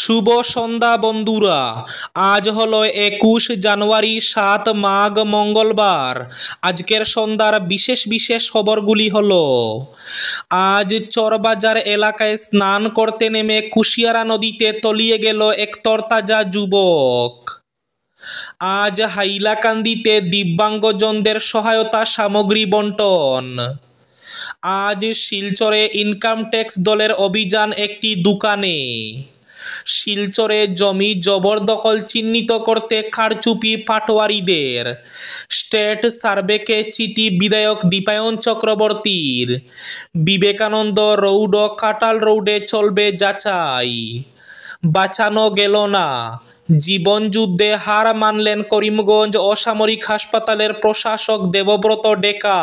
শুভ সন্ধ্যা বন্ধুরা। আজ হলো 21 জানুয়ারি, 7 মাঘ, মঙ্গলবার। আজকের সন্ধ্যার বিশেষ বিশেষ খবরগুলি হলো: আজ চরবাজার এলাকায় স্নান করতে নেমে কুশিয়ারা নদীতে তলিয়ে গেল এক তরতাজা যুবক। আজ হাইলাকান্দিতে দিব্যাঙ্গজনদের সহায়তা সামগ্রী বন্টন। আজ শিলচরে ইনকাম ট্যাক্স দলের অভিযান একটি দোকানে। শিলচরে জমি জবরদখল চিহ্নিত করতে কারচুপি পাটোয়ারিদের। স্টেট সার্ভেকে চিঠি বিধায়ক দীপায়ন চক্রবর্তীর। বিবেকানন্দ রোড ও কাটাল রোডে চলবে যাচাই। বাঁচানো গেল না, জীবনযুদ্ধে হার মানলেন করিমগঞ্জ অসামরিক হাসপাতালের প্রশাসক দেবব্রত ডেকা।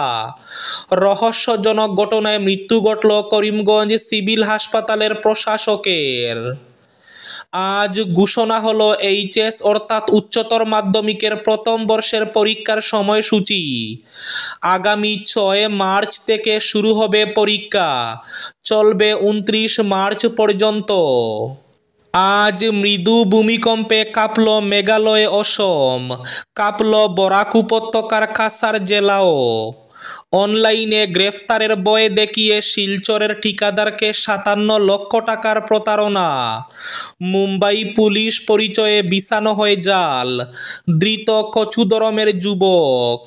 রহস্যজনক ঘটনায় মৃত্যু ঘটল করিমগঞ্জ সিভিল হাসপাতালের প্রশাসকের। আজ ঘোষণা হলো এইচএস অর্থাৎ উচ্চতর মাধ্যমিকের প্রথম বর্ষের পরীক্ষার সময়সূচি। আগামী 6 মার্চ থেকে শুরু হবে পরীক্ষা, চলবে 29 মার্চ পর্যন্ত। আজ মৃদু ভূমিকম্পে কাঁপল মেঘালয়, অসম, কাঁপল বরাক উপত্যকার কাছাড় জেলাও। অনলাইনে গ্রেফতারের ভয় দেখিয়ে শিলচরের ঠিকাদারকে 57 লক্ষ টাকার প্রতারণা। মুম্বাই পুলিশ পরিচয়ে বিছানো হয় জাল, ধৃত কচুদরমের যুবক।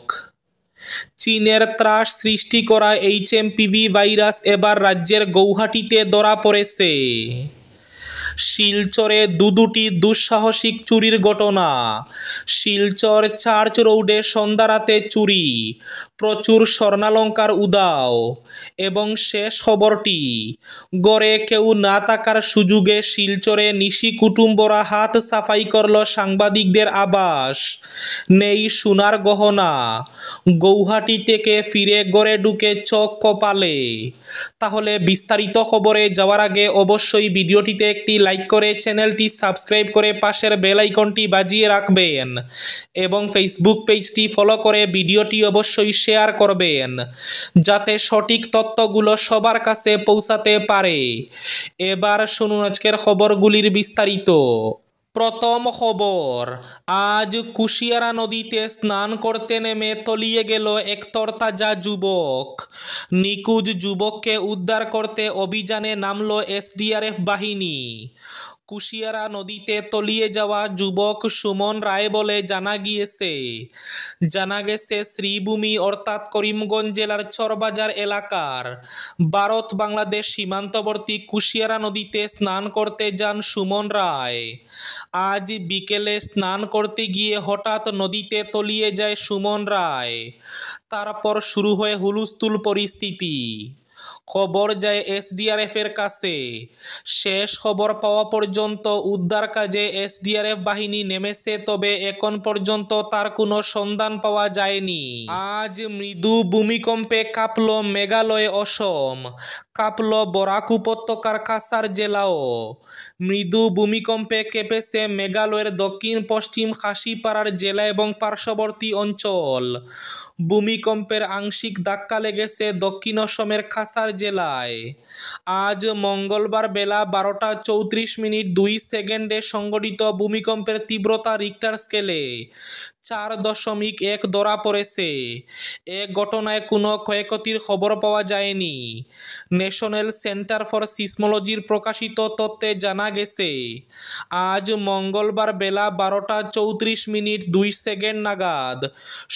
চীনের ত্রাস সৃষ্টি করা এইচএমপিভি ভাইরাস এবার রাজ্যের গৌহাটিতে ধরা পড়েছে। শিলচরে দুটি দুঃসাহসিক চুরির ঘটনা। শিলচর চার্চ রোডে সন্ধ্যা রাতে চুরি, প্রচুর স্বর্ণালঙ্কার উধাও। এবং শেষ খবরটি, গড়ে কেউ না থাকার সুযোগে শিলচরে নিশি কুটুম্বরা হাত সাফাই করল সাংবাদিকদের আবাস। নেই সোনার গহনা, গৌহাটি থেকে ফিরে গড়ে ঢুকে চোখ কপালে। তাহলে বিস্তারিত খবরে যাওয়ার আগে অবশ্যই ভিডিওটিতে একটি লাইক করে চ্যানেলটি সাবস্ক্রাইব করে পাশের বেল আইকনটি বাজিয়ে রাখবেন এবং ফেসবুক পেজটি ফলো করে ভিডিওটি অবশ্যই শেয়ার করবেন যাতে সঠিক তথ্যগুলো সবার কাছে পৌঁছাতে পারে। এবার শুনুন আজকের খবরগুলির বিস্তারিত। প্রথম খবর, আজ কুশিয়ারা নদীতে স্নান করতে নেমে তলিয়ে গেল এক তরতাজা যুবক। নিখোঁজ যুবককে উদ্ধার করতে অভিযানে নামল এসডিআরএফ বাহিনী। কুশিয়ারা নদীতে তলিয়ে যাওয়া যুবক সুমন রায় বলে জানা গেছে শ্রীভূমি অর্থাৎ করিমগঞ্জ জেলার চরবাজার এলাকার ভারত বাংলাদেশ সীমান্তবর্তী কুশিয়ারা নদীতে স্নান করতে যান সুমন রায়। আজ বিকেলে স্নান করতে গিয়ে হঠাৎ নদীতে তলিয়ে যায় সুমন রায়। তারপর শুরু হয় হুলস্থুল পরিস্থিতি। খবর যায় এসডিআরএফ এর কাছে। শেষ খবর পাওয়া পর্যন্ত উদ্ধার কাজে এসডিআরএফ বাহিনী নেমেছে, তবে এখন পর্যন্ত তার কোনো সন্ধান পাওয়া যায়নি। আজ মৃদু ভূমিকম্পে কাঁপল মেঘালয়, অসম, কাঁপল বরাক উপত্যকার কাছাড় জেলাও। মৃদু ভূমিকম্পে কেঁপেছে মেঘালয়ের দক্ষিণ পশ্চিম খাসিপাড়ার জেলা এবং পার্শ্ববর্তী অঞ্চল। ভূমিকম্পের আংশিক ধাক্কা লেগেছে দক্ষিণ অসমের কাছাড় জেলায়। আজ মঙ্গলবার বেলা 12:34:02 সংঘটিত ভূমিকম্পের তীব্রতা রিক্টার স্কেলে 4.1 ধরা পড়েছে। এ ঘটনায় কোনো ক্ষয়ক্ষতির খবর পাওয়া যায়নি। ন্যাশনাল সেন্টার ফর সিসমোলজির প্রকাশিত তথ্যে জানা গেছে, আজ মঙ্গলবার বেলা 12:34:02 নাগাদ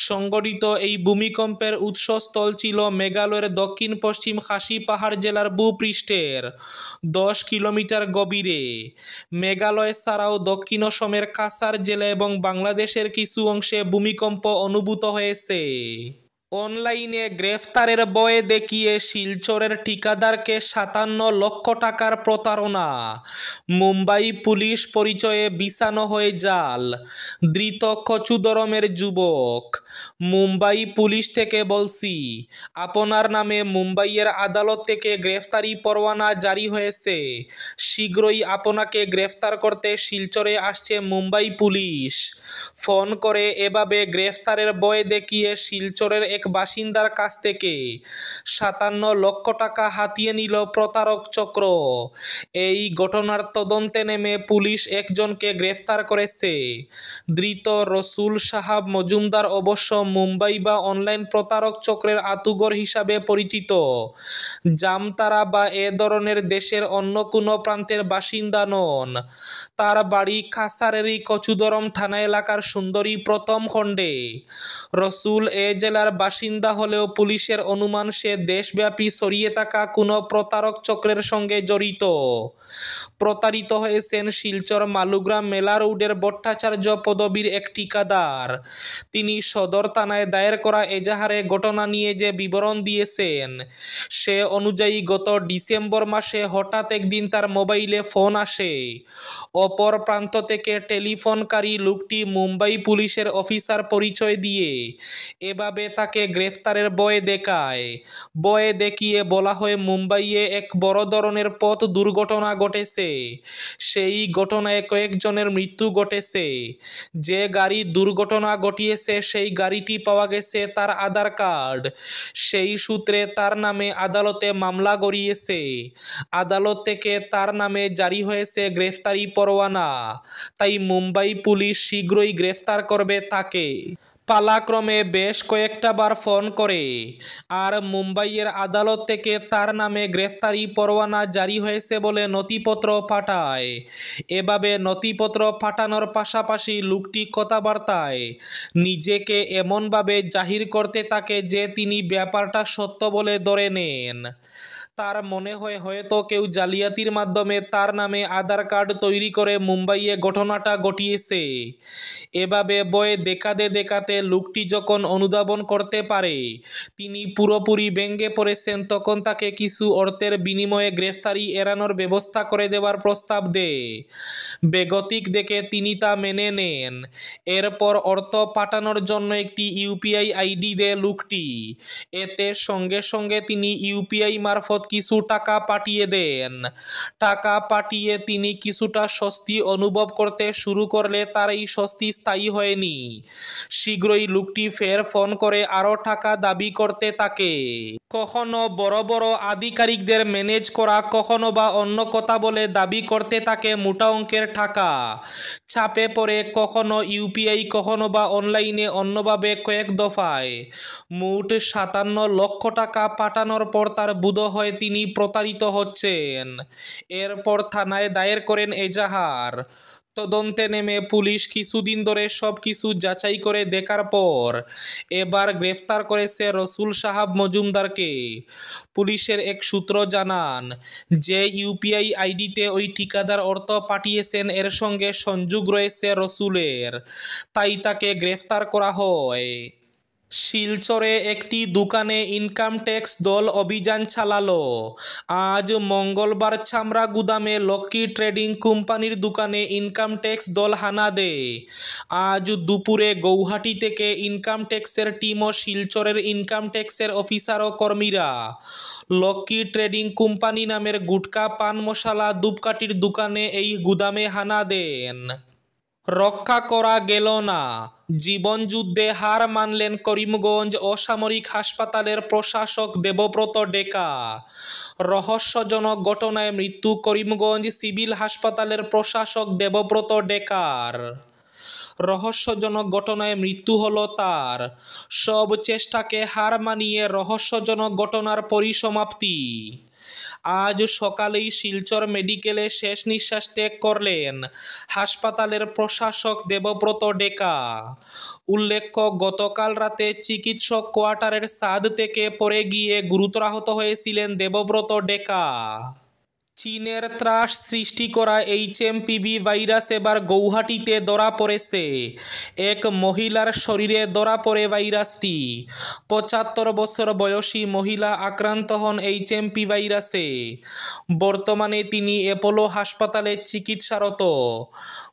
সংঘটিত এই ভূমিকম্পের উৎসস্থল ছিল মেঘালয়ের দক্ষিণ পশ্চিম খাসি পাহাড় জেলার ভূপৃষ্ঠের 10 কিলোমিটার গভীরে। মেঘালয় ছাড়াও দক্ষিণ অসমের কাছাড় জেলা এবং বাংলাদেশের কিছু অংশে ভূমিকম্প অনুভূত হয়েছে। অনলাইনে গ্রেফতারের ভয় দেখিয়ে শিলচরের ঠিকাদারকে 57 লক্ষ টাকার প্রতারণা। মুম্বাই পুলিশ পরিচয়ে বিছানো হয় জাল, ধৃত কচুদরমের যুবক। মুম্বাই পুলিশ থেকে বলছি, আপনার নামে মুম্বাইয়ের আদালত থেকে গ্রেফতারি পরোয়ানা জারি হয়েছে। শীঘ্রই আপনাকে গ্রেফতার করতে শিলচরে আসছে মুম্বাই পুলিশ। ফোন করে এভাবে গ্রেফতারের ভয় দেখিয়ে শিলচরের এক বাসিন্দার কাছ থেকে ৫৭ লক্ষ টাকা হাতিয়ে নিল প্রতারক চক্র। এই ঘটনার তদন্তে নেমে পুলিশ একজনকে গ্রেফতার করেছে। ধৃত রসুল সাহাব মজুমদার অবশ্য মুম্বাই বা অনলাইন প্রতারক চক্রের আতুগর হিসাবে পরিচিত। জামতারা বা এ ধরনের দেশের অন্য কোনো প্রান্তের বাসিন্দা নন। তার বাড়ি কাছাড়েরই কচুদরম থানা এলাকার সুন্দরী প্রথম খণ্ডে। রসুল এ জেলার বাসিন্দা হলেও পুলিশের অনুমান সে দেশব্যাপী ছড়িয়ে থাকা কোনো প্রতারক চক্রের সঙ্গে জড়িত। প্রতারিত হয়েছেন শিলচর মালুগ্রাম মেলা রোডের ভট্টাচার্য পদবীর এক ঠিকাদার। তিনি সদর থানায় দায়ের করা এজাহারে ঘটনা নিয়ে যে বিবরণ দিয়েছেন, সে অনুযায়ী গত ডিসেম্বর মাসে হঠাৎ একদিন তার মোবাইলে ফোন আসে। অপর প্রান্ত থেকে টেলিফোনকারী লোকটি মুম্বাই পুলিশের অফিসার পরিচয় দিয়ে এভাবে তাকে গ্রেফতারের ভয় দেখায়। ভয় দেখিয়ে বলা হয় মুম্বাইয়ে এক বড় ধরনের পথ দুর্ঘটনা ঘটেছে। সেই ঘটনায় কয়েকজনের মৃত্যু ঘটেছে। যে গাড়ি দুর্ঘটনা ঘটিয়েছে সেই গাড়িটি পাওয়া গেছে তার আধার কার্ড। সেই সূত্রে তার নামে আদালতে মামলা গড়িয়েছে। আদালত থেকে তার নামে জারি হয়েছে গ্রেফতারি পরোয়ানা। তাই মুম্বাই পুলিশ শীঘ্রই গ্রেফতার করবে তাকে। পালাক্রমে বেশ কয়েকটা বার ফোন করে আর মুম্বাইয়ের আদালত থেকে তার নামে গ্রেফতারি পরোয়ানা জারি হয়েছে বলে নথিপত্র পাঠায়। এভাবে নথিপত্র পাঠানোর পাশাপাশি লোকটি কথাবার্তায় নিজেকে এমনভাবে জাহির করতে থাকে যে তিনি ব্যাপারটা সত্য বলে ধরে নেন। তার মনে হয় হয়তো কেউ জালিয়াতির মাধ্যমে তার নামে আধার কার্ড তৈরি করে মুম্বাইয়ে ঘটনাটা ঘটিয়েছে। এভাবে ভয় দেখাতে লোকটি যখন অনুধাবন করতে পারে তিনি পুরোপুরি ভেঙে পড়েছেন, তখন তাকে কিছু অর্থের বিনিময়ে গ্রেফতারি এড়ানোর ব্যবস্থা করে দেওয়ার প্রস্তাব দেয়। বেগতিক দেখে তিনি তা মেনে নেন। এরপর অর্থ পাঠানোর জন্য একটি ইউপিআই আইডি দেয় লোকটি। এতে সঙ্গে সঙ্গে তিনি ইউপিআই মারফত কিছু টাকা পাঠিয়ে দেন। টাকা পাঠিয়ে তিনি কিছুটা স্বস্তি অনুভব করতে শুরু করলে তার এই স্বস্তি স্থায়ী হয়নি। শীঘ্রই লোকটি ফের ফোন করে আরও টাকা দাবি করতে থাকে। কখনো বড় বড় আধিকারিকদের ম্যানেজ করা, কখনো বা অন্য কথা বলে দাবি করতে থাকে মোটা অঙ্কের টাকা। চাপে পড়ে কখনো ইউপিআই, কখনো বা অনলাইনে অন্যভাবে কয়েক দফায় মোট ৫৭ লক্ষ টাকা পাঠানোর পর তার বোধ হয় তিনি প্রতারিত হচ্ছেন। এরপর থানায় দায়ের করেন এজাহার। তদন্তে নেমে পুলিশ কিছুদিন ধরে সব কিছু যাচাই করে দেখার পর এবার গ্রেফতার করেছে রসুল সাহাব মজুমদারকে। পুলিশের এক সূত্র জানান যে ইউপিআই আইডিতে ওই ঠিকাদার অর্থ পাঠিয়েছেন এর সঙ্গে সংযোগ রয়েছে রসুলের, তাই তাকে গ্রেফতার করা হয়। শিলচরে একটি দোকানে ইনকাম ট্যাক্স দল অভিযান চালালো। আজ মঙ্গলবার চামড়া গুদামে লক্ষ্মী ট্রেডিং কোম্পানির দোকানে ইনকাম ট্যাক্স দল হানা দেয়। আজ দুপুরে গৌহাটি থেকে ইনকাম ট্যাক্সের টিম ও শিলচরের ইনকাম ট্যাক্সের অফিসার ও কর্মীরা লক্ষ্মী ট্রেডিং কোম্পানি নামের গুটকা, পান মশলা, ধূপকাঠির দোকানে এই গুদামে হানা দেন। রক্ষা করা গেল না। জীবনযুদ্ধে হার মানলেন করিমগঞ্জ অসামরিক হাসপাতালের প্রশাসক দেবব্রত ডেকা। রহস্যজনক ঘটনায় মৃত্যু করিমগঞ্জ সিভিল হাসপাতালের প্রশাসক দেবব্রত ডেকার। রহস্যজনক ঘটনায় মৃত্যু হলো তার। সব চেষ্টাকে হার মানিয়ে রহস্যজনক ঘটনার পরিসমাপ্তি। আজ সকালেই শিলচর মেডিকেলে শেষ নিঃশ্বাস ত্যাগ করলেন হাসপাতালের প্রশাসক দেবব্রত ডেকা। উল্লেখ্য, গতকাল রাতে চিকিৎসক কোয়ার্টারের ছাদ থেকে পড়ে গিয়ে গুরুতর আহত হয়েছিলেন দেবব্রত ডেকা। চীনের ত্রাস সৃষ্টি করা এইচএমপিভি ভাইরাস এবার গৌহাটিতে ধরা পড়েছে। এক মহিলার শরীরে ধরা পড়ে ভাইরাসটি। ৭৫ বছর বয়সী মহিলা আক্রান্ত হন এইচএমপি ভাইরাসে। বর্তমানে তিনি অ্যাপোলো হাসপাতালে চিকিৎসারত।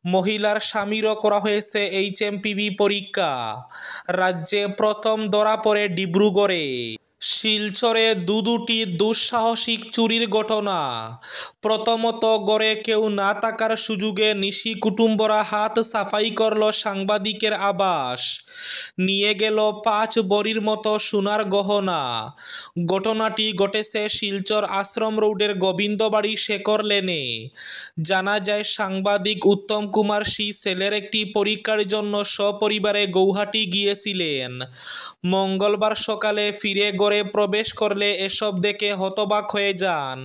মহিলার স্বামীরও করা হয়েছে এইচএমপিভি পরীক্ষা। রাজ্যে প্রথম ধরা পড়ে ডিব্রুগড়ে। শিলচরে দুটি দুঃসাহসিক চুরির ঘটনা। প্রথমত, গড়ে কেউ না থাকার সুযোগে নিশি কুটুম্বরা হাত সাফাই করল সাংবাদিকের আবাস, নিয়ে গেল 5 ভরির মতো সোনার গহনা। ঘটনাটি ঘটেছে শিলচর আশ্রম রোডের গোবিন্দবাড়ি শেখর লেনে। জানা যায়, সাংবাদিক উত্তম কুমার সি সেলের একটি পরীক্ষার জন্য সপরিবারে গৌহাটি গিয়েছিলেন। মঙ্গলবার সকালে ফিরে ঘরে প্রবেশ করলে এসব দেখে হতবাক হয়ে যান।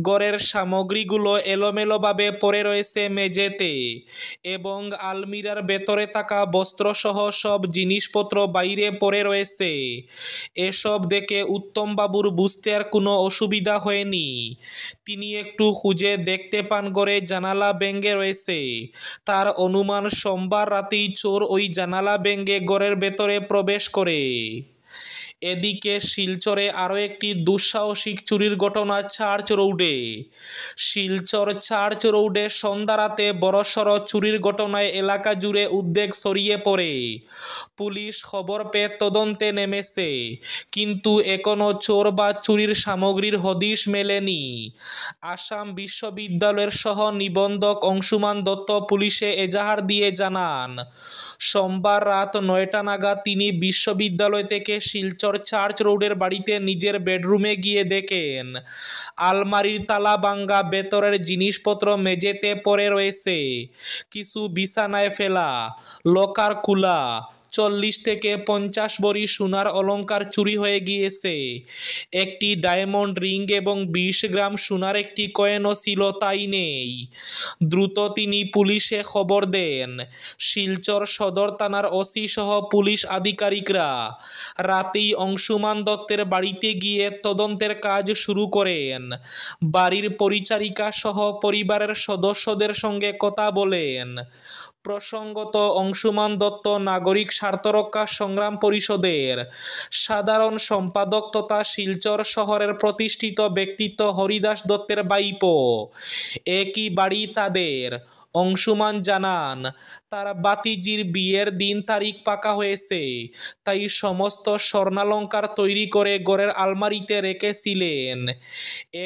ঘরের সামগ্রীগুলো এলোমেলোভাবে পড়ে রয়েছে মেঝেতে এবং আলমিরার ভেতরে থাকা বস্ত্রসহ সব জিনিসপত্র বাইরে পড়ে রয়েছে। এসব দেখে উত্তমবাবুর বুঝতে আর কোনো অসুবিধা হয়নি। তিনি একটু খুঁজে দেখতে পান ঘরে জানালা ভেঙে রয়েছে। তার অনুমান সোমবার রাতেই চোর ওই জানালা ভেঙে ঘরের ভেতরে প্রবেশ করে। এদিকে শিলচরে আরও একটি দুঃসাহসিক চুরির ঘটনা চার্চ রোডে। শিলচর চার্চ রোডে সন্ধ্যা রাতে বড়সড় চুরির ঘটনায় এলাকা জুড়ে উদ্বেগ ছড়িয়ে পড়ে। পুলিশ খবর পেয়ে তদন্তে নেমেছে, কিন্তু এখনও চোর বা চুরির সামগ্রীর হদিশ মেলেনি। আসাম বিশ্ববিদ্যালয়ের সহ নিবন্ধক অংশুমান দত্ত পুলিশে এজাহার দিয়ে জানান, সোমবার রাত 9টা নাগাদ তিনি বিশ্ববিদ্যালয় থেকে শিলচর চার্চ রোডের বাড়িতে নিজের বেডরুমে গিয়ে দেখেন আলমারির তালা ভাঙা, ভেতরের জিনিসপত্র মেঝেতে পড়ে রয়েছে, কিছু বিছানায় ফেলা, লকার খোলা। 40 থেকে 50 ভরি সোনার অলংকার চুরি হয়ে গিয়েছে। একটি ডায়মন্ড রিং এবং 20 গ্রাম সোনার একটি কয়েনও ছিল, তাই নেই। দ্রুত তিনি পুলিশে খবর দেন। শিলচর সদর থানার ওসি সহ পুলিশ আধিকারিকরা রাতেই অংশুমান দত্তের বাড়িতে গিয়ে তদন্তের কাজ শুরু করেন। বাড়ির পরিচারিকা সহ পরিবারের সদস্যদের সঙ্গে কথা বলেন। প্রসঙ্গত, অংশুমান দত্ত নাগরিক স্বার্থরক্ষা সংগ্রাম পরিষদের সাধারণ সম্পাদক তথা শিলচর শহরের প্রতিষ্ঠিত ব্যক্তিত্ব হরিদাস দত্তের ভাইপো। একই বাড়ি তাদের। অংশুমান জানান, তার বাতিজির বিয়ের দিন তারিখ পাকা হয়েছে, তাই সমস্ত স্বর্ণালংকার তৈরি করে ঘরের আলমারিতে রেখেছিলেন।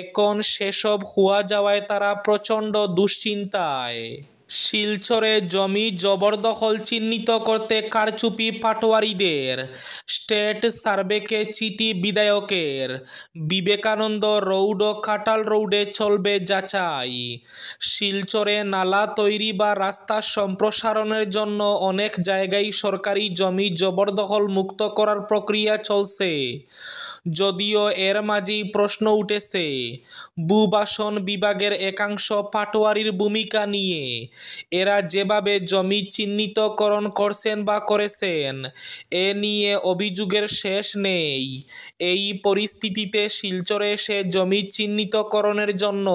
এখন সেসব খোয়া যাওয়ায় তারা প্রচণ্ড দুশ্চিন্তায়। শিলচরে জমি জবরদখল চিহ্নিত করতে কারচুপি পাটোয়ারিদের। স্টেট সার্ভেকে চিঠি বিধায়কের। বিবেকানন্দ রোড ও কাটাল রোডে চলবে যাচাই। শিলচরে নালা তৈরি বা রাস্তা সম্প্রসারণের জন্য অনেক জায়গায় সরকারি জমি জবরদখল মুক্ত করার প্রক্রিয়া চলছে। যদিও এর মাঝেই প্রশ্ন উঠেছে ভূবাসন বিভাগের একাংশ পাটোয়ারির ভূমিকা নিয়ে। এরা যেভাবে জমি চিহ্নিতকরণ করছেন বা করেছেন, এ নিয়ে অভিযোগের শেষ নেই। এই পরিস্থিতিতে শিলচরে এসে জমি চিহ্নিতকরণের জন্য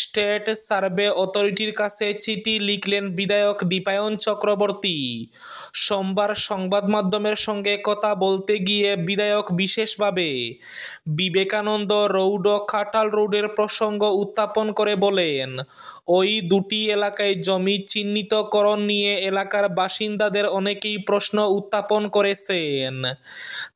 স্টেট সার্ভে অথরিটির কাছে চিঠি লিখলেন বিধায়ক দীপায়ন চক্রবর্তী। সোমবার সংবাদ মাধ্যমের সঙ্গে কথা বলতে গিয়ে বিধায়ক বিশেষভাবে বিবেকানন্দ রোড ও কাটাল রোডের প্রসঙ্গ উত্থাপন করে বলেন, ওই দুটি এলাকায় জমি চিহ্নিতকরণ নিয়ে এলাকার বাসিন্দাদের অনেকেই প্রশ্ন উত্থাপন করেছেন।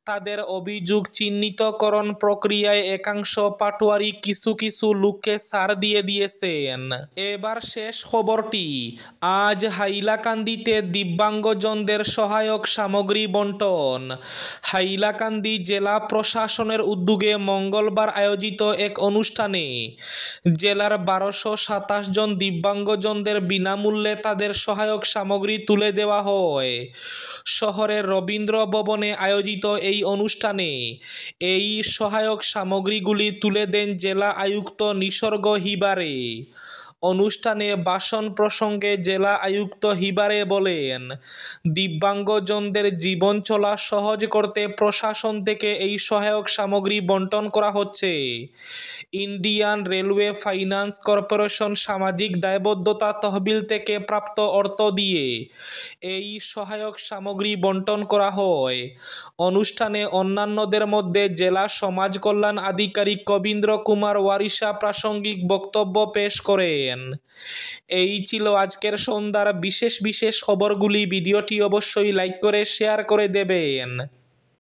তাদের অভিযোগ, চিহ্নিতকরণ প্রক্রিয়ায় একাংশ পাটোয়ারি কিছু কিছু লোককে ছাড় দিয়ে দিয়েছেন। এবার শেষ খবরটি। আজ হাইলাকান্দিতে দিব্যাঙ্গজনদের সহায়ক সামগ্রী বন্টন। হাইলাকান্দি জেলা প্রশাসনের উদ্যোগে মঙ্গলবার আয়োজিত এক অনুষ্ঠানে জেলার 1227 জন দিব্যাঙ্গজনদের বিনামূল্যে তাদের সহায়ক সামগ্রী তুলে দেওয়া হয়। শহরের রবীন্দ্র ভবনে আয়োজিত এই অনুষ্ঠানে এই সহায়ক সামগ্রীগুলি তুলে দেন জেলা আয়ুক্ত নিসর্গ হিবারে। অনুষ্ঠানে ভাষণ প্রসঙ্গে জেলা আয়ুক্ত হিবারে বলেন, দিব্যাঙ্গজনদের জীবন চলা সহজ করতে প্রশাসন থেকে এই সহায়ক সামগ্রী বন্টন করা হচ্ছে। ইন্ডিয়ান রেলওয়ে ফাইন্যান্স কর্পোরেশন সামাজিক দায়বদ্ধতা তহবিল থেকে প্রাপ্ত অর্থ দিয়ে এই সহায়ক সামগ্রী বন্টন করা হয়। অনুষ্ঠানে অন্যান্যদের মধ্যে জেলা সমাজ কল্যাণ আধিকারিক কবীন্দ্র কুমার ওয়ারিশা প্রাসঙ্গিক বক্তব্য পেশ করেন। এই ছিল আজকের সন্ধ্যার বিশেষ খবরগুলি। ভিডিওটি অবশ্যই লাইক করে শেয়ার করে দেবেন।